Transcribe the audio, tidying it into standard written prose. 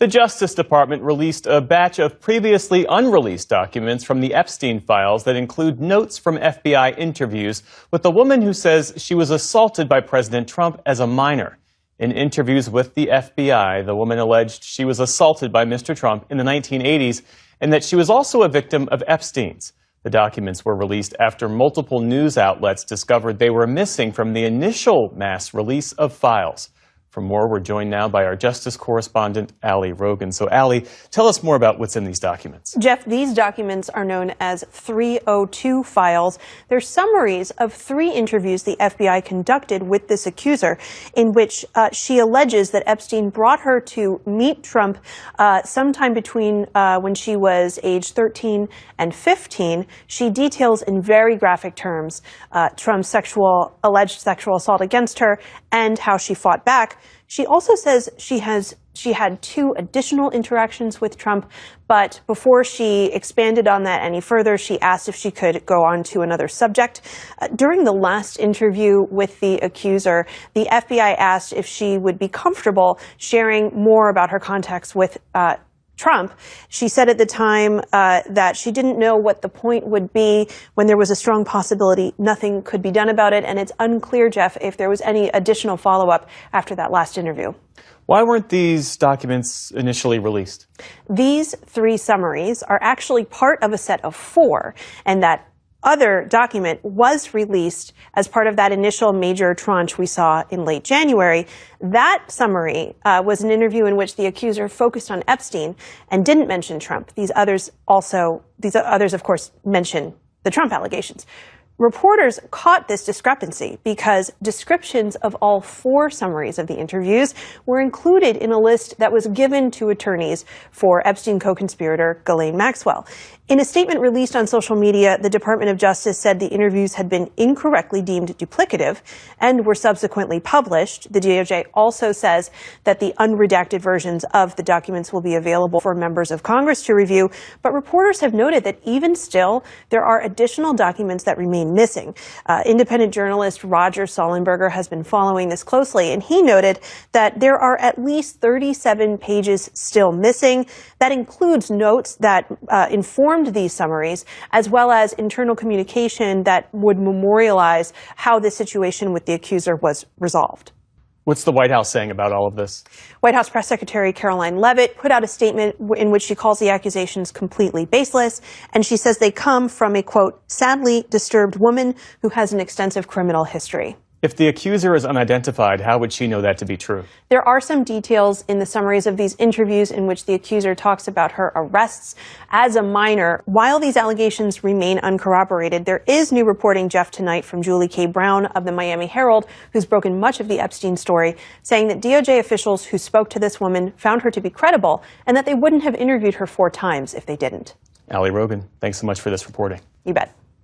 The Justice Department released a batch of previously unreleased documents from the Epstein files that include notes from FBI interviews with a woman who says she was assaulted by President Trump as a minor. In interviews with the FBI, the woman alleged she was assaulted by Mr. Trump in the 1980s and that she was also a victim of Epstein's. The documents were released after multiple news outlets discovered they were missing from the initial mass release of files. For more, we're joined now by our Justice correspondent, Ali Rogan. So, Ali, tell us more about what's in these documents. Jeff, these documents are known as 302 files. They're summaries of 3 interviews the FBI conducted with this accuser, in which she alleges that Epstein brought her to meet Trump sometime between when she was age 13 and 15. She details in very graphic terms Trump's alleged sexual assault against her and how she fought back. She also says she had 2 additional interactions with Trump, but before she expanded on that any further, she asked if she could go on to another subject. During the last interview with the accuser, the FBI asked if she would be comfortable sharing more about her contacts with Trump. She said at the time that she didn't know what the point would be when there was a strong possibility nothing could be done about it, and it's unclear, Jeff, if there was any additional follow-up after that last interview. Why weren't these documents initially released? These 3 summaries are actually part of a set of 4, and that other document was released as part of that initial major tranche we saw in late January. That summary was an interview in which the accuser focused on Epstein and didn't mention Trump. These others, of course, mention the Trump allegations. Reporters caught this discrepancy because descriptions of all 4 summaries of the interviews were included in a list that was given to attorneys for Epstein co-conspirator Ghislaine Maxwell. In a statement released on social media, the Department of Justice said the interviews had been incorrectly deemed duplicative and were subsequently published. The DOJ also says that the unredacted versions of the documents will be available for members of Congress to review. But reporters have noted that even still, there are additional documents that remain missing. Independent journalist Roger Sollenberger has been following this closely, and he noted that there are at least 37 pages still missing. That includes notes that informed these summaries, as well as internal communication that would memorialize how the situation with the accuser was resolved. What's the White House saying about all of this? White House Press Secretary Caroline Leavitt put out a statement in which she calls the accusations completely baseless, and she says they come from a, quote, sadly disturbed woman who has an extensive criminal history. If the accuser is unidentified, how would she know that to be true? There are some details in the summaries of these interviews in which the accuser talks about her arrests as a minor. While these allegations remain uncorroborated, there is new reporting, Jeff, tonight from Julie K. Brown of the Miami Herald, who's broken much of the Epstein story, saying that DOJ officials who spoke to this woman found her to be credible and that they wouldn't have interviewed her 4 times if they didn't. Ali Rogan, thanks so much for this reporting. You bet.